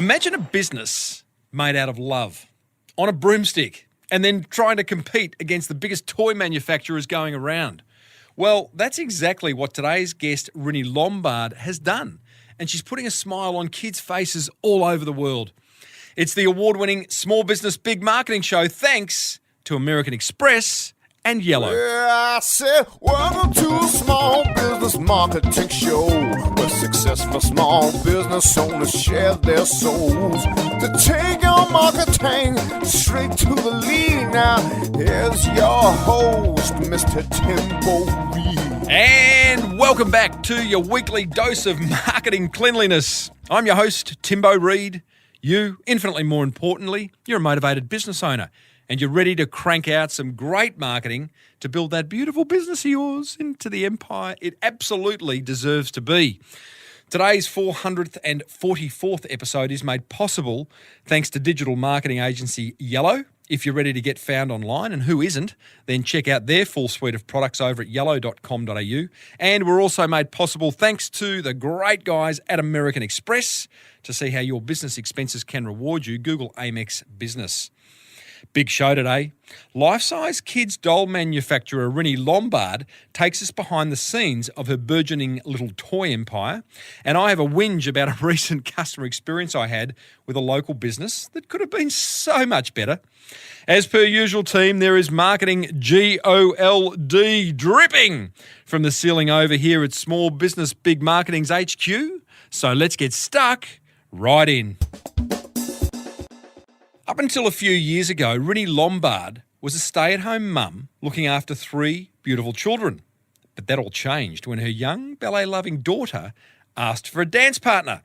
Imagine a business made out of love on a broomstick and then trying to compete against the biggest toy manufacturers going around. Well, that's exactly what today's guest, Rini Lombard, has done. And she's putting a smile on kids' faces all over the world. It's the award-winning Small Business Big Marketing Show, thanks to American Express and Yellow. Yeah, I said, welcome to a small business marketing show where successful small business owners share their souls to take your marketing straight to the lead. Now, here's your host, Mr. Timbo Reid. And welcome back to your weekly dose of marketing cleanliness. I'm your host, Timbo Reid. You, infinitely more importantly, you're a motivated business owner. And you're ready to crank out some great marketing to build that beautiful business of yours into the empire it absolutely deserves to be. Today's 444th episode is made possible thanks to digital marketing agency Yellow. If you're ready to get found online, and who isn't, then check out their full suite of products over at yellow.com.au. And we're also made possible thanks to the great guys at American Express. To see how your business expenses can reward you, Google Amex Business. Big show today. Life-size kids doll manufacturer Rini Lombard takes us behind the scenes of her burgeoning little toy empire. And I have a whinge about a recent customer experience I had with a local business that could have been so much better. As per usual, team, there is marketing GOLD dripping from the ceiling over here at Small Business Big Marketing's HQ. So let's get stuck right in. Up until a few years ago, Rini Lombard was a stay-at-home mum looking after 3 beautiful children. But that all changed when her young ballet-loving daughter asked for a dance partner.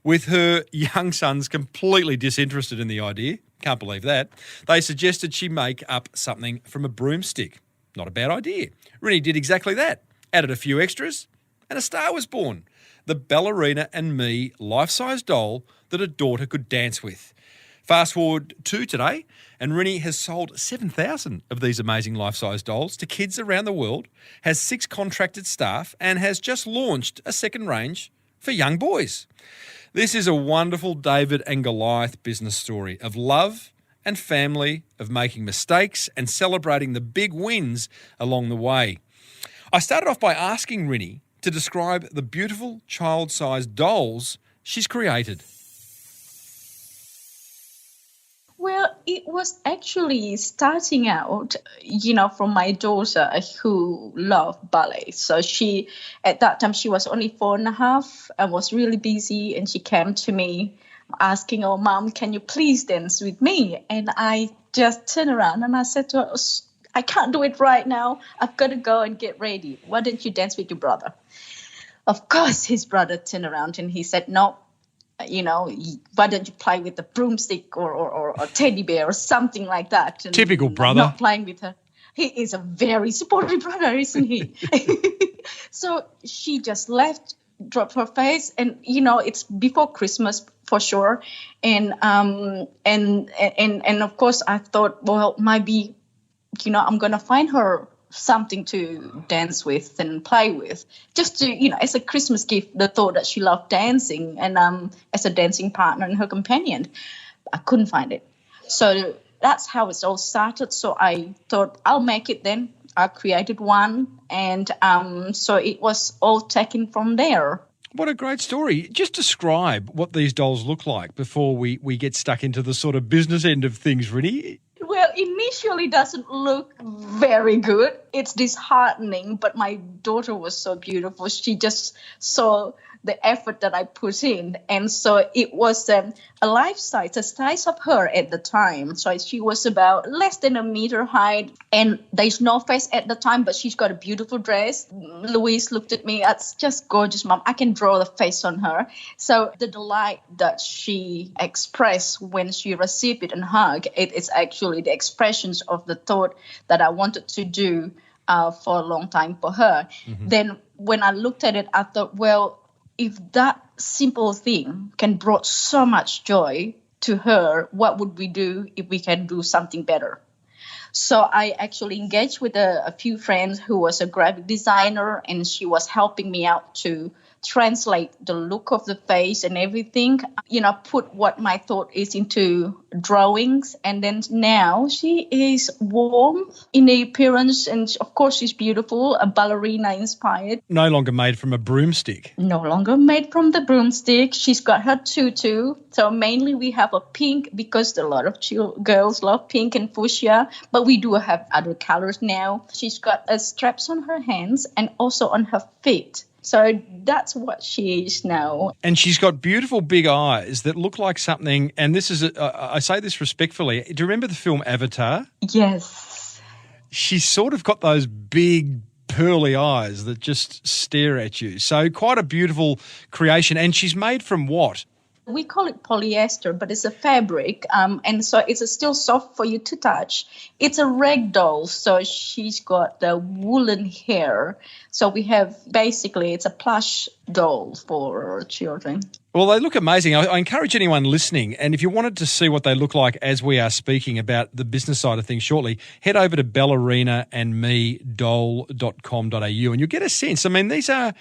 With her young sons completely disinterested in the idea, can't believe that, they suggested she make up something from a broomstick. Not a bad idea. Rini did exactly that, added a few extras, and a star was born. The Ballerina Me life-size doll that her daughter could dance with. Fast forward to today, and Rini has sold 7,000 of these amazing life-size dolls to kids around the world, has 6 contracted staff, and has just launched a second range for young boys. This is a wonderful David and Goliath business story of love and family, of making mistakes and celebrating the big wins along the way. I started off by asking Rini to describe the beautiful child-sized dolls she's created. Well, it was actually starting out, from my daughter who loved ballet. So at that time, she was only 4.5 and was really busy. And she came to me asking, "Oh, Mom, can you please dance with me?" And I just turned around and I said to her, "I can't do it right now. I've got to go and get ready. Why don't you dance with your brother?" Of course, his brother turned around and he said, "No. Why don't you play with a broomstick or a teddy bear or something like that?" And typical brother. I'm not playing with her. He is a very supportive brother, isn't he? So she just left, dropped her face, and it's before Christmas for sure. And of course I thought, well, maybe I'm gonna find her something to dance with and play with, just to as a Christmas gift, the thought that she loved dancing and as a dancing partner and her companion. I couldn't find it, so that's how it all started. So I thought I'll make it then. I created one, and so it was all taken from there. What a great story. Just describe what these dolls look like before we get stuck into the sort of business end of things, Rini. Well, initially doesn't look very good. It's disheartening, but my daughter was so beautiful. She just saw the effort that I put in. And so it was a life size, the size of her at the time. So she was about less than 1 meter height, and there's no face at the time, but she's got a beautiful dress. Louise looked at me, "That's just gorgeous, Mom. I can draw the face on her." So the delight that she expressed when she received it and hugged, it is actually the expressions of the thought that I wanted to do for a long time for her. Mm-hmm. Then when I looked at it, I thought, well, if that simple thing can brought so much joy to her, what would we do if we can do something better? So I actually engaged with a few friends who was a graphic designer, and she was helping me out to translate the look of the face and everything, put what my thought is into drawings. And then now she is warm in the appearance, and of course she's beautiful, a ballerina inspired. No longer made from a broomstick. No longer made from the broomstick. She's got her tutu. So mainly we have a pink because a lot of girls love pink and fuchsia, but we do have other colors now. She's got straps on her hands and also on her feet. So that's what she is now. And she's got beautiful big eyes that look like something, and this is, I say this respectfully, do you remember the film Avatar? Yes. She's sort of got those big pearly eyes that just stare at you. So quite a beautiful creation. And she's made from what? We call it polyester, but it's a fabric, and so it's still soft for you to touch. It's a rag doll, so she's got the woolen hair. So we have it's a plush doll for children. Well, they look amazing. I encourage anyone listening, and if you wanted to see what they look like as we are speaking about the business side of things shortly, head over to ballerinaandmedoll.com.au and you'll get a sense. I mean, they're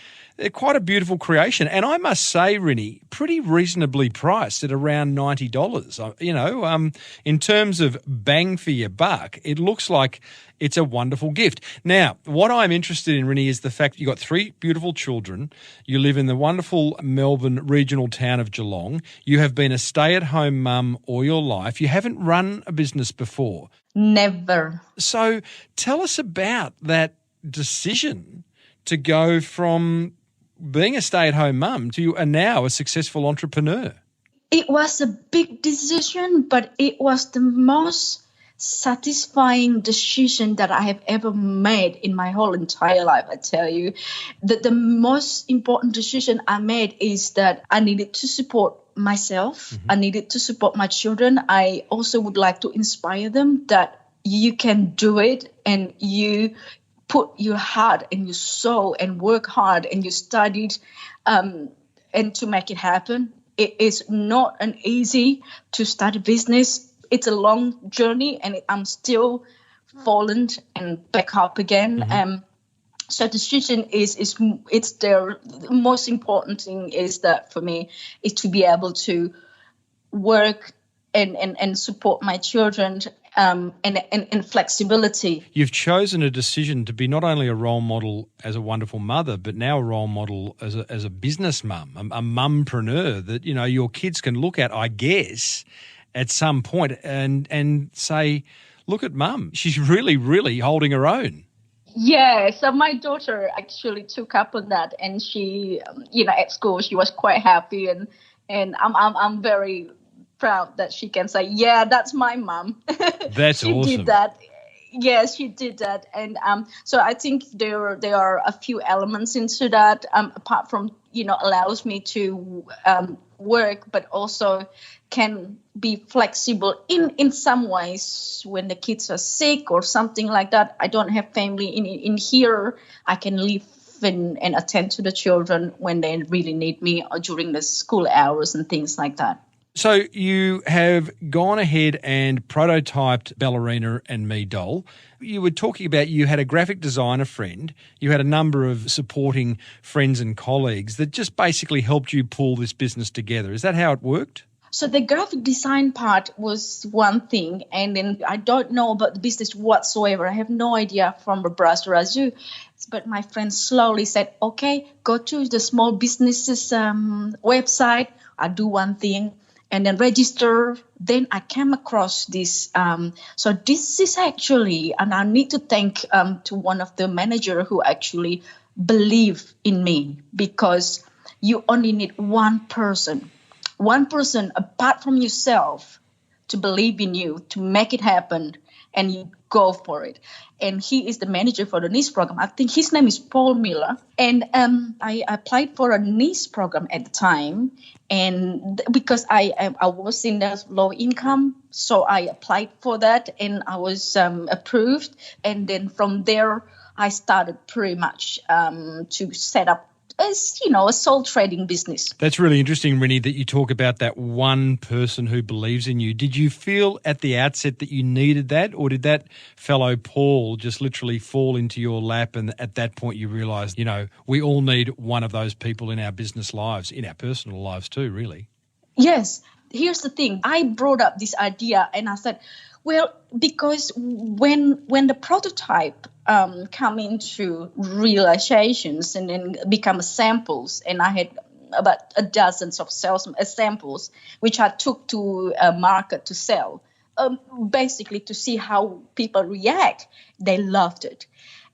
quite a beautiful creation. And I must say, Rini, pretty reasonably priced at around $90. In terms of bang for your buck, it looks like it's a wonderful gift. Now, what I'm interested in, Rini, is the fact you've got 3 beautiful children. You live in the wonderful Melbourne regional town of Geelong. You have been a stay-at-home mum all your life. You haven't run a business before. Never. So tell us about that decision to go from being a stay-at-home mum to now a successful entrepreneur. It was a big decision, but it was the most satisfying decision that I have ever made in my whole entire life, I tell you. The most important decision I made is that I needed to support myself. Mm-hmm. I needed to support my children. I also would like to inspire them that you can do it, and you put your heart and your soul and work hard and you studied and to make it happen. It is not an easy to start a business. It's a long journey, and I'm still falling and back up again. Mm-hmm. So decision it's the most important thing is that for me is to be able to work and support my children and flexibility. You've chosen a decision to be not only a role model as a wonderful mother, but now a role model as a business mum, a mumpreneur that your kids can look at, I guess, at some point and say, look at mum, she's really, really holding her own. Yeah, so my daughter actually took up on that, and she, at school she was quite happy, and I'm very proud that she can say, yeah, that's my mum. That's she awesome. Did that. Yes, she did that, and so I think there are a few elements into that. Apart from allows me to work, but also can be flexible in some ways when the kids are sick or something like that. I don't have family in here. I can live and attend to the children when they really need me or during the school hours and things like that. So you have gone ahead and prototyped Ballerina Me doll. You were talking about you had a graphic designer friend. You had a number of supporting friends and colleagues that just basically helped you pull this business together. Is that how it worked? So the graphic design part was one thing, and then I don't know about the business whatsoever. I have no idea from the brush razor. But my friend slowly said, okay, go to the small businesses website. I do one thing. And then register. Then I came across this. So this is actually, and I need to thank to one of the manager who actually believe in me, because you only need one person apart from yourself to believe in you, to make it happen, and you go for it. And he is the manager for the niece program. I think his name is Paul Miller. And I applied for a niece program at the time. And because I was in the low income, so I applied for that and I was approved. And then from there, I started pretty much to set up a sole trading business. That's really interesting, Rini, that you talk about that one person who believes in you. Did you feel at the outset that you needed that, or did that fellow Paul just literally fall into your lap and at that point you realised, we all need one of those people in our business lives, in our personal lives too, really? Yes. Here's the thing. I brought up this idea and I said, well, because when the prototype come into realizations and then become samples, and I had about a dozens of samples, which I took to a market to sell, basically to see how people react. They loved it.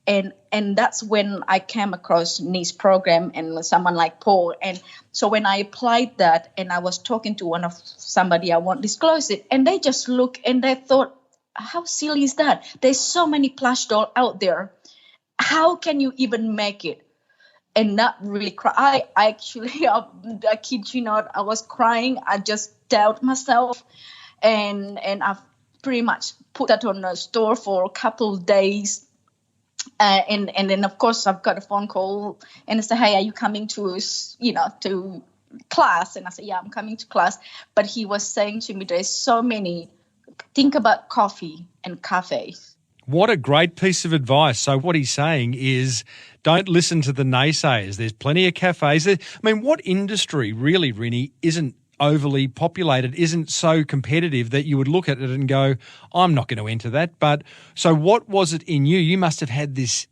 And that's when I came across Ni's program and someone like Paul. And so when I applied that and I was talking to somebody, I won't disclose it, and they just look and they thought, how silly is that? There's so many plush dolls out there. How can you even make it? And not really cry. I actually, I kid you not, I was crying. I just doubt myself. And I've pretty much put that on the store for a couple of days. And then, of course, I've got a phone call and I say, hey, are you coming to class? And I said, yeah, I'm coming to class. But he was saying to me, there's so many, think about coffee and cafes. What a great piece of advice. So what he's saying is don't listen to the naysayers. There's plenty of cafes. What industry really, Rini, isn't overly populated, isn't so competitive that you would look at it and go, I'm not going to enter that. But so what was it in you? You must have had this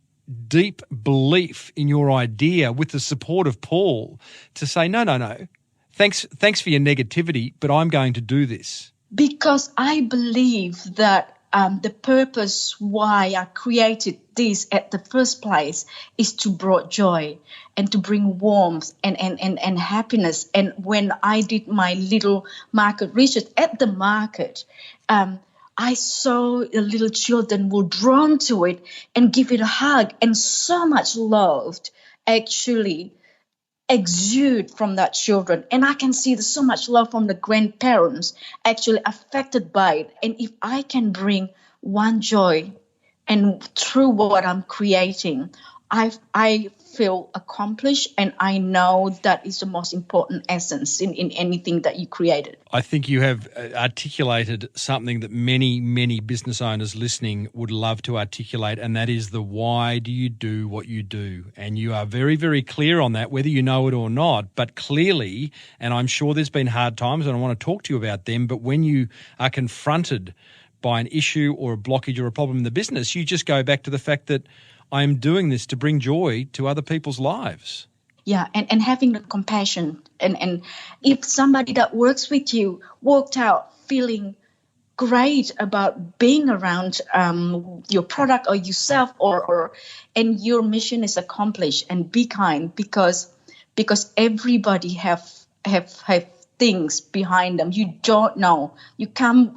deep belief in your idea with the support of Paul to say, no. Thanks for your negativity, but I'm going to do this. Because I believe that the purpose why I created this at the first place is to bring joy and to bring warmth and happiness. And when I did my little market research at the market, I saw the little children were drawn to it and give it a hug, and so much love actually exude from that children. And I can see there's so much love from the grandparents actually affected by it. And if I can bring one joy and through what I'm creating, I feel accomplished, and I know that is the most important essence in anything that you created. I think you have articulated something that many, many business owners listening would love to articulate, and that is the why do you do what you do? And you are very, very clear on that, whether you know it or not, but clearly, and I'm sure there's been hard times and I want to talk to you about them, but when you are confronted by an issue or a blockage or a problem in the business, you just go back to the fact that I'm doing this to bring joy to other people's lives. Yeah, and having the compassion. And if somebody that works with you walked out feeling great about being around your product or yourself, and your mission is accomplished, and be kind, because everybody have things behind them. You don't know. You come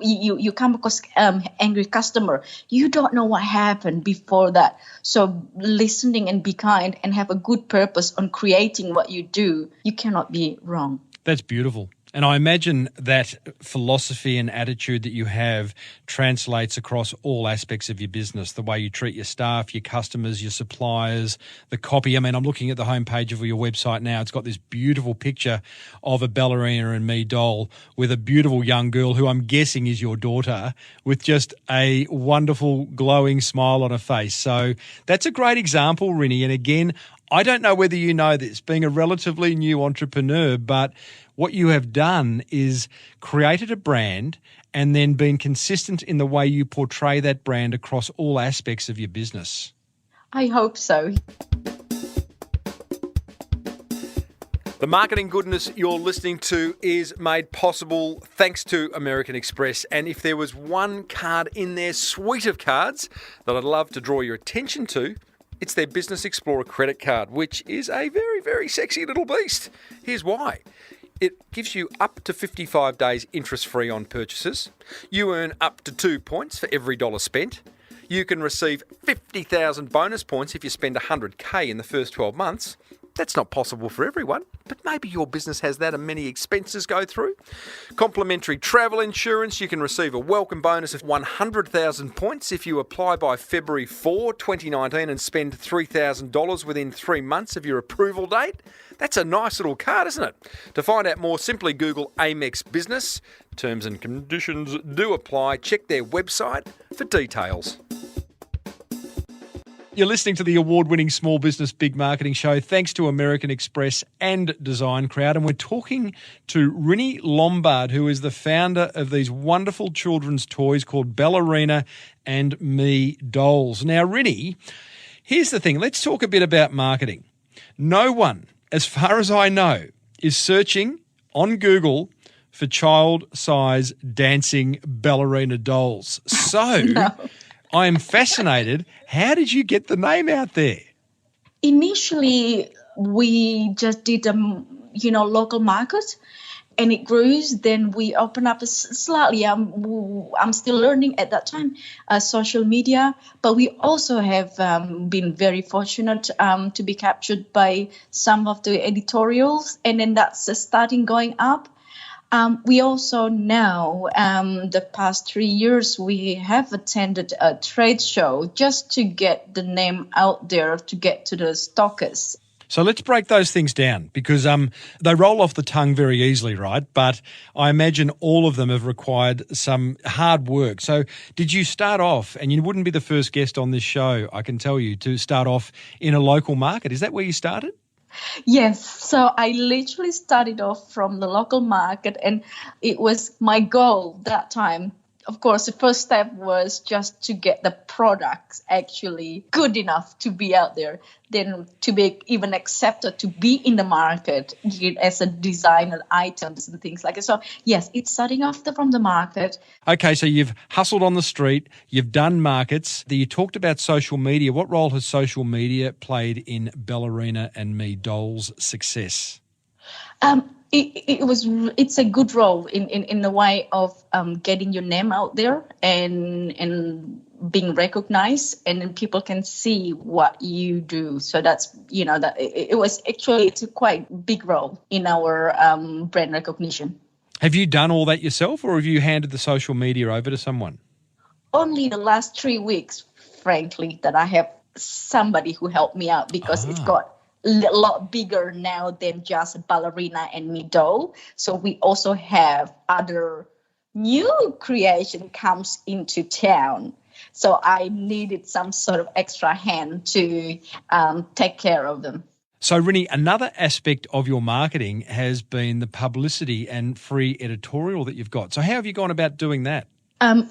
across angry customer. You don't know what happened before that. So listening and be kind and have a good purpose on creating what you do, you cannot be wrong. That's beautiful. And I imagine that philosophy and attitude that you have translates across all aspects of your business, the way you treat your staff, your customers, your suppliers, the copy. I'm looking at the homepage of your website now. It's got this beautiful picture of a Ballerina Me doll with a beautiful young girl who I'm guessing is your daughter, with just a wonderful glowing smile on her face. So that's a great example, Rini. And again, I don't know whether you know this, being a relatively new entrepreneur, but what you have done is created a brand and then been consistent in the way you portray that brand across all aspects of your business. I hope so. The marketing goodness you're listening to is made possible thanks to American Express. And if there was one card in their suite of cards that I'd love to draw your attention to, it's their Business Explorer credit card, which is a very, very sexy little beast. Here's why. It gives you up to 55 days interest-free on purchases. You earn up to 2 points for every dollar spent. You can receive 50,000 bonus points if you spend $100K in the first 12 months. That's not possible for everyone, but maybe your business has that and many expenses go through. Complimentary travel insurance. You can receive a welcome bonus of 100,000 points if you apply by February 4, 2019 and spend $3,000 within 3 months of your approval date. That's a nice little card, isn't it? To find out more, simply Google Amex Business. Terms and conditions do apply. Check their website for details. You're listening to the award-winning Small Business Big Marketing Show, thanks to American Express and Design Crowd. And we're talking to Rini Lombard, who is the founder of these wonderful children's toys called Ballerina Me dolls. Now, Rini, here's the thing. Let's talk a bit about marketing. No one, as far as I know, is searching on Google for child-size dancing ballerina dolls. So... No. I am fascinated. How did you get the name out there? Initially, we just did local market, and it grew. Then we opened up slightly. I'm still learning at that time, social media. But we also have been very fortunate to be captured by some of the editorials, and then that's starting going up. We also now, the past 3 years, we have attended a trade show just to get the name out there, to get to the stockers. So let's break those things down, because they roll off the tongue very easily, right? But I imagine all of them have required some hard work. So did you start off, and you wouldn't be the first guest on this show, I can tell you, to start off in a local market? Is that where you started? Yes, so I literally started off from the local market, and it was my goal that time. Of course, the first step was just to get the products actually good enough to be out there, then to be even accepted to be in the market as a designer items and things like that. So yes, it's starting off from the market. Okay, so you've hustled on the street, you've done markets. You talked about social media. What role has social media played in Ballerina Me dolls' success? It's a good role in the way of getting your name out there and being recognized, and then people can see what you do. So that's, that it's a quite big role in our brand recognition. Have you done all that yourself, or have you handed the social media over to someone? Only the last 3 weeks, frankly, that I have somebody who helped me out, because it's got a lot bigger now than just Ballerina Me doll. So we also have other new creation comes into town. So I needed some sort of extra hand to take care of them. So, Rini, another aspect of your marketing has been the publicity and free editorial that you've got. So how have you gone about doing that?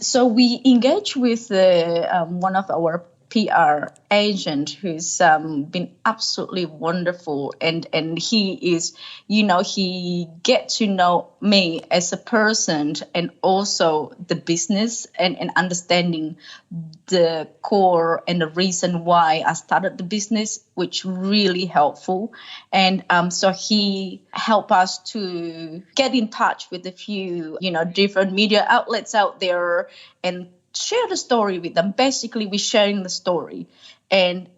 So we engage with one of our PR agent who's been absolutely wonderful, and he is, he gets to know me as a person and also the business and understanding the core and the reason why I started the business, which really helpful. And so he helped us to get in touch with a few, different media outlets out there and share the story with them. Basically, we're sharing the story, and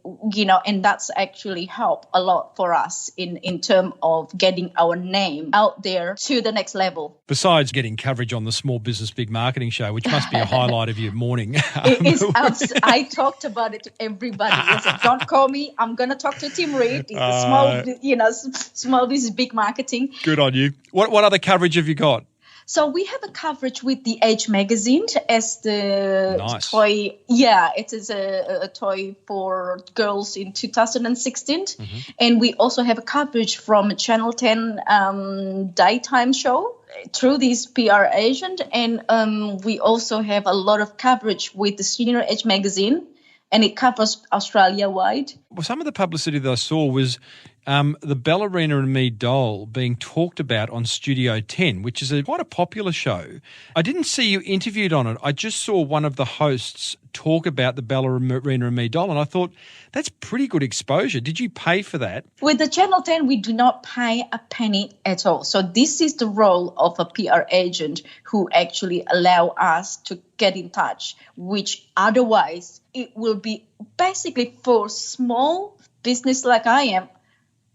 that's actually helped a lot for us in terms of getting our name out there to the next level. Besides getting coverage on the Small Business Big Marketing Show, which must be a highlight of your morning. I talked about it to everybody. Listen, don't call me. I'm gonna talk to Tim Reid. It's Small Business Big Marketing. Good on you. What other coverage have you got? So we have a coverage with the Age magazine as the toy. Yeah, it is a toy for girls in 2016. Mm-hmm. And we also have a coverage from Channel 10 daytime show through this PR agent. And we also have a lot of coverage with the Senior Age magazine, and it covers Australia-wide. Well, some of the publicity that I saw was the Ballerina Me doll being talked about on Studio 10, which is quite a popular show. I didn't see you interviewed on it. I just saw one of the hosts talk about the Ballerina Me doll, and I thought, that's pretty good exposure. Did you pay for that? With the Channel 10, we do not pay a penny at all. So this is the role of a PR agent who actually allow us to get in touch, which otherwise it will be basically for small business like I am,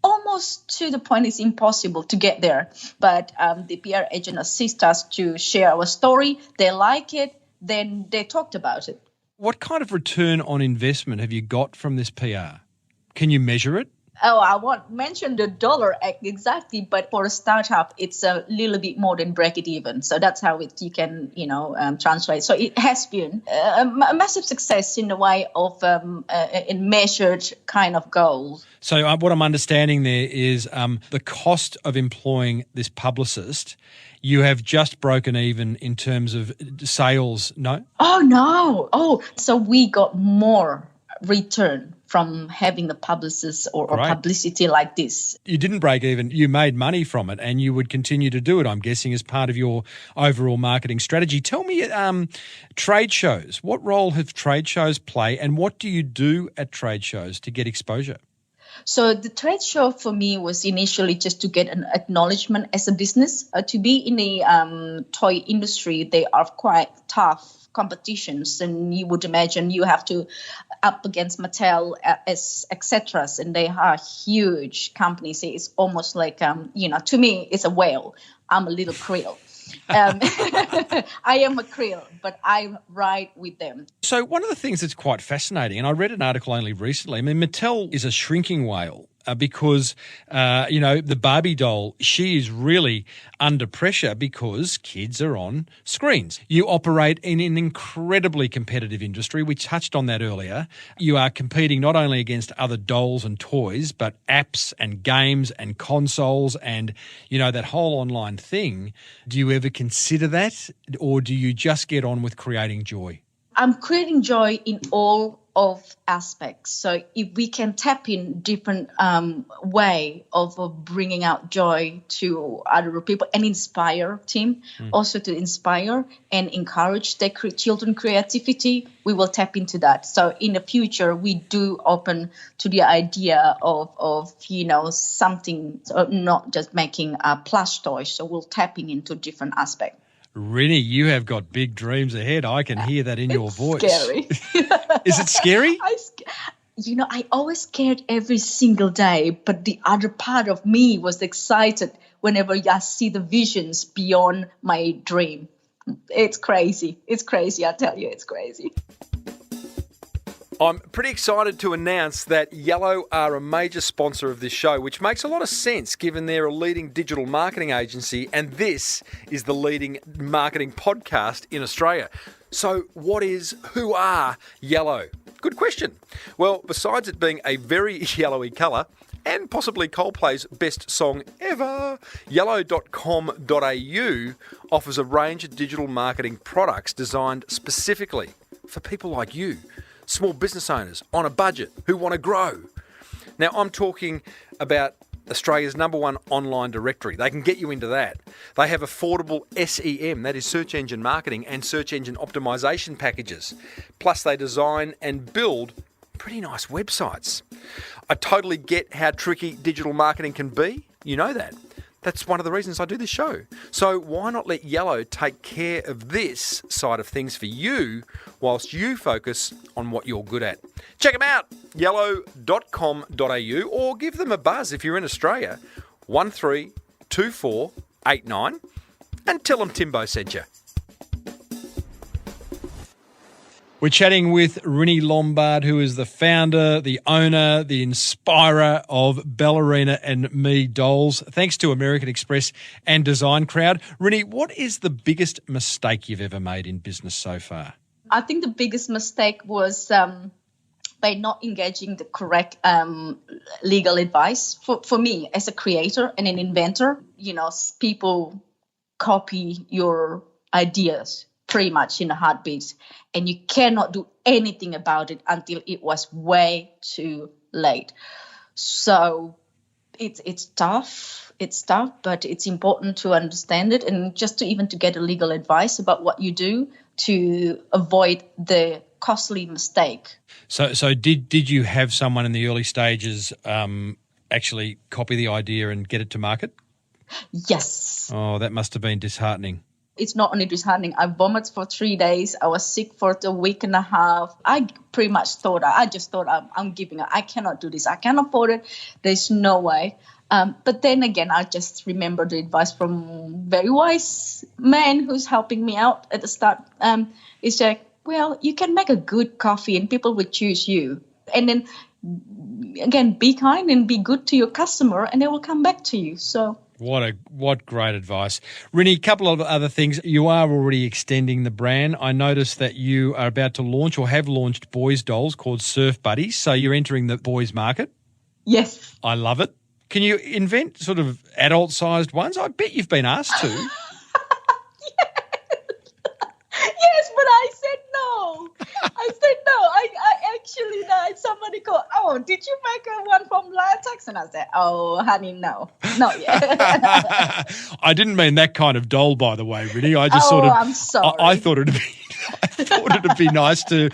almost almost to the point it's impossible to get there. But the PR agent assists us to share our story. They like it. Then they talked about it. What kind of return on investment have you got from this PR? Can you measure it? Oh, I won't mention the dollar exactly, but for a startup, it's a little bit more than break it even. So that's how you can, translate. So it has been a massive success in the way of in measured kind of goals. So what I'm understanding there is the cost of employing this publicist. You have just broken even in terms of sales, no? Oh, no. Oh, so we got more return from having the publicist or publicity like this. You didn't break even. You made money from it and you would continue to do it, I'm guessing, as part of your overall marketing strategy. Tell me, trade shows. What role have trade shows play and what do you do at trade shows to get exposure? So the trade show for me was initially just to get an acknowledgement as a business. To be in the toy industry, they are quite tough competitions, and you would imagine you have to up against Mattel as etc. And they are huge companies. It's almost like to me it's a whale. I'm a little krill. I am a krill, but I'm right with them. So one of the things that's quite fascinating, and I read an article only recently, Mattel is a shrinking whale because, the Barbie doll, she is really under pressure because kids are on screens. You operate in an incredibly competitive industry. We touched on that earlier. You are competing not only against other dolls and toys, but apps and games and consoles and, that whole online thing. Do you ever consider that, or do you just get on with creating joy? I'm creating joy in all of aspects. So if we can tap in different way of bringing out joy to other people and inspire team, also to inspire and encourage their children creativity, we will tap into that. So in the future, we do open to the idea of something, not just making plush toys. So we'll tapping into different aspects. Rini, you have got big dreams ahead. I can hear that in your voice. Scary. Is it scary? I always scared every single day, but the other part of me was excited whenever I see the visions beyond my dream. It's crazy. It's crazy. I tell you, it's crazy. I'm pretty excited to announce that Yellow are a major sponsor of this show, which makes a lot of sense given they're a leading digital marketing agency and this is the leading marketing podcast in Australia. So who are Yellow? Good question. Well, besides it being a very yellowy colour and possibly Coldplay's best song ever, yellow.com.au offers a range of digital marketing products designed specifically for people like you, small business owners on a budget who want to grow. Now, I'm talking about Australia's #1 online directory. They can get you into that. They have affordable SEM, that is search engine marketing, and search engine optimization packages. Plus, they design and build pretty nice websites. I totally get how tricky digital marketing can be. You know that. That's one of the reasons I do this show. So why not let Yellow take care of this side of things for you whilst you focus on what you're good at? Check them out, yellow.com.au, or give them a buzz if you're in Australia, 132489, and tell them Timbo sent you. We're chatting with Rini Lombard, who is the founder, the owner, the inspirer of Ballerina Me dolls. Thanks to American Express and Design Crowd. Rini, what is the biggest mistake you've ever made in business so far? I think the biggest mistake was by not engaging the correct legal advice. For me, as a creator and an inventor, people copy your ideas pretty much in a heartbeat, and you cannot do anything about it until it was way too late. So it's tough. It's tough, but it's important to understand it and just to get a legal advice about what you do to avoid the costly mistake. So did you have someone in the early stages actually copy the idea and get it to market? Yes. Oh, that must have been disheartening. It's not only disheartening. I vomited for 3 days. I was sick for a week and a half. I pretty much thought, I'm giving up. I cannot do this. I can't afford it. There's no way. But then again, I just remember the advice from very wise man who's helping me out at the start. It's like, well, you can make a good coffee and people will choose you. And then again, be kind and be good to your customer and they will come back to you. So What great advice. Rini, a couple of other things. You are already extending the brand. I noticed that you are about to launch or have launched boys' dolls called Surf Buddies. So you're entering the boys' market. yes. I love it. Can you invent sort of adult-sized ones? I bet you've been asked to. Yes, but I said no. I actually, somebody called, oh, did you make one from latex? And I said, oh, honey, no. Not yet. I didn't mean that kind of doll, by the way, Rini. I just I'm sorry. I thought it'd be nice to,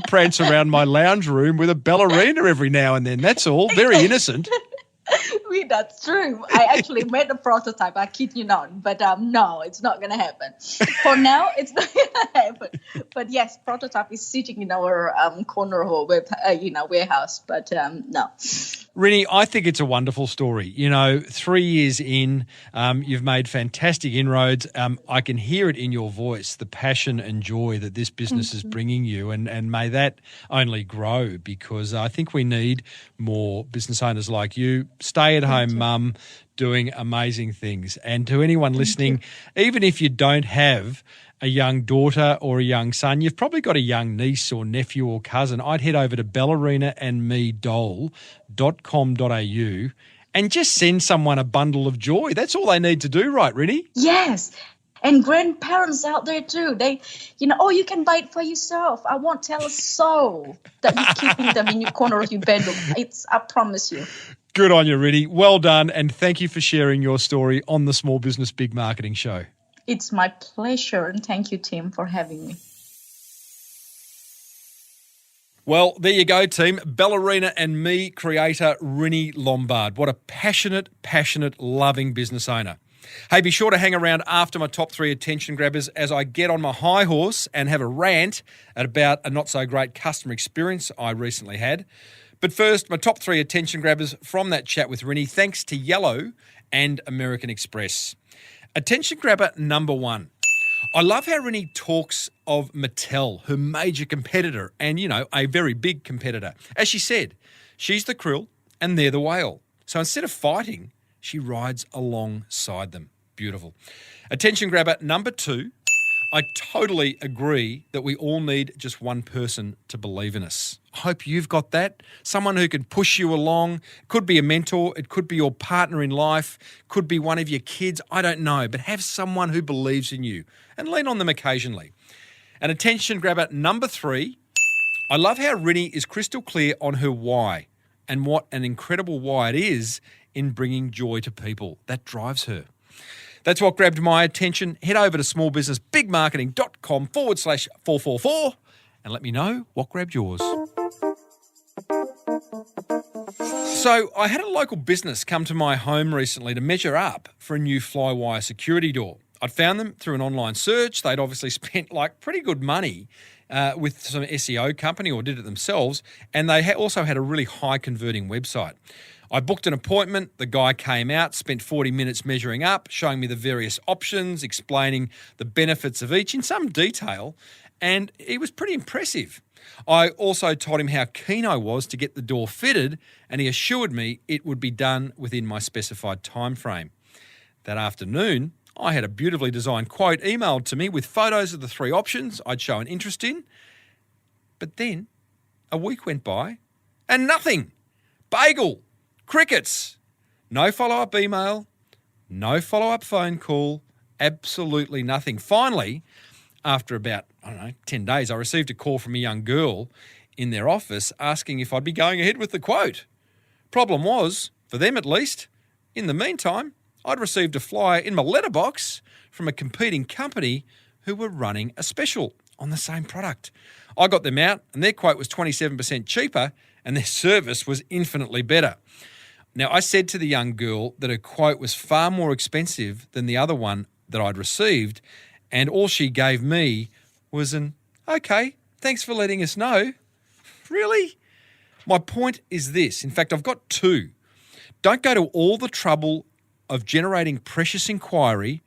prance around my lounge room with a ballerina every now and then. That's all. Very innocent. That's true. I actually made a prototype. I kid you not. But no, it's not going to happen. For now, it's not going to happen. But yes, prototype is sitting in our corner hall with, warehouse. But no. Rini, I think it's a wonderful story. 3 years in, you've made fantastic inroads. I can hear it in your voice, the passion and joy that this business is bringing you, and may that only grow, because I think we need more business owners like you, stay-at-home mum, doing amazing things. And to anyone listening, even if you don't have a young daughter or a young son, you've probably got a young niece or nephew or cousin, I'd head over to ballerinaandmedoll.com.au and just send someone a bundle of joy. That's all they need to do, right, Rini? Yes. And grandparents out there too, they, you can buy it for yourself. I won't tell a soul that you're keeping them in your corner of your bedroom. I promise you. Good on you, Rini. Well done, and thank you for sharing your story on the Small Business Big Marketing Show. It's my pleasure, and thank you, Tim, for having me. Well, there you go, team. Ballerina and Me creator Rini Lombard. What a passionate, loving business owner. Hey, be sure to hang around after my top 3 attention grabbers as I get on my high horse and have a rant about a not-so-great customer experience I recently had. But first, my top 3 attention grabbers from that chat with Rini, thanks to Yellow and American Express. Attention grabber number 1. I love how Rini talks of Mattel, her major competitor and, a very big competitor. As she said, she's the krill and they're the whale. So instead of fighting, she rides alongside them. Beautiful. Attention grabber number 2. I totally agree that we all need just one person to believe in us. I hope you've got that. Someone who can push you along. It could be a mentor. It could be your partner in life. Could be one of your kids. I don't know. But have someone who believes in you and lean on them occasionally. And attention grabber number 3. I love how Rini is crystal clear on her why and what an incredible why it is in bringing joy to people. That drives her. That's what grabbed my attention. Head over to smallbusinessbigmarketing.com/444 and let me know what grabbed yours. So I had a local business come to my home recently to measure up for a new flywire security door. I'd found them through an online search. They'd obviously spent pretty good money with some SEO company or did it themselves, and they also had a really high converting website. I booked an appointment. The guy came out, spent 40 minutes measuring up, showing me the various options, explaining the benefits of each in some detail, and he was pretty impressive. I also told him how keen I was to get the door fitted, and he assured me it would be done within my specified time frame. That afternoon, I had a beautifully designed quote emailed to me with photos of the 3 options I'd shown interest in. But then a week went by and nothing. Bagel. Crickets. No follow-up email. No follow-up phone call. Absolutely nothing. Finally, after about, 10 days, I received a call from a young girl in their office asking if I'd be going ahead with the quote. Problem was, for them at least, in the meantime, I'd received a flyer in my letterbox from a competing company who were running a special on the same product. I got them out and their quote was 27% cheaper and their service was infinitely better. Now, I said to the young girl that her quote was far more expensive than the other one that I'd received, and all she gave me was an, okay, thanks for letting us know. Really? My point is this. In fact, I've got 2. Don't go to all the trouble of generating precious inquiry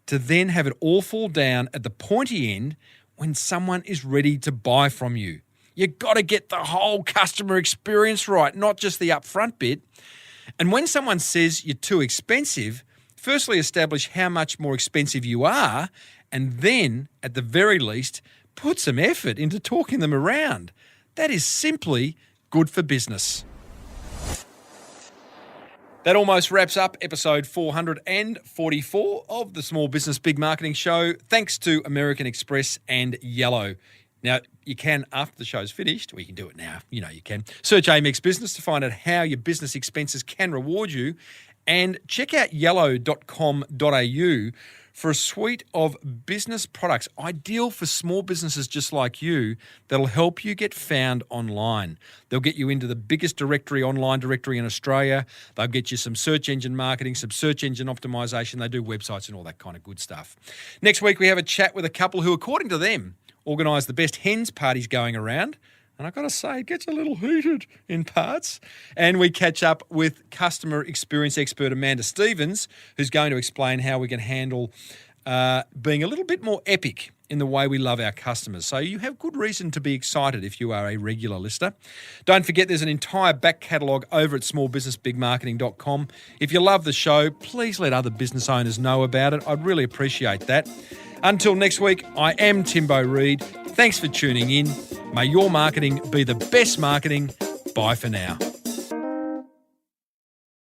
to then have it all fall down at the pointy end when someone is ready to buy from you. You've got to get the whole customer experience right, not just the upfront bit. And when someone says you're too expensive, firstly establish how much more expensive you are, and then, at the very least, put some effort into talking them around. That is simply good for business. That almost wraps up episode 444 of the Small Business Big Marketing Show. Thanks to American Express and Yellow. Now, you can, after the show's finished, or you can do it now, you know you can, search Amex Business to find out how your business expenses can reward you, and check out yellow.com.au for a suite of business products ideal for small businesses just like you that'll help you get found online. They'll get you into the biggest online directory in Australia. They'll get you some search engine marketing, some search engine optimization. They do websites and all that kind of good stuff. Next week, we have a chat with a couple who, according to them, organise the best hens parties going around. And I've got to say, it gets a little heated in parts. And we catch up with customer experience expert Amanda Stevens, who's going to explain how we can handle being a little bit more epic in the way we love our customers. So you have good reason to be excited if you are a regular listener. Don't forget there's an entire back catalogue over at smallbusinessbigmarketing.com. If you love the show, please let other business owners know about it. I'd really appreciate that. Until next week, I am Timbo Reid. Thanks for tuning in. May your marketing be the best marketing. Bye for now.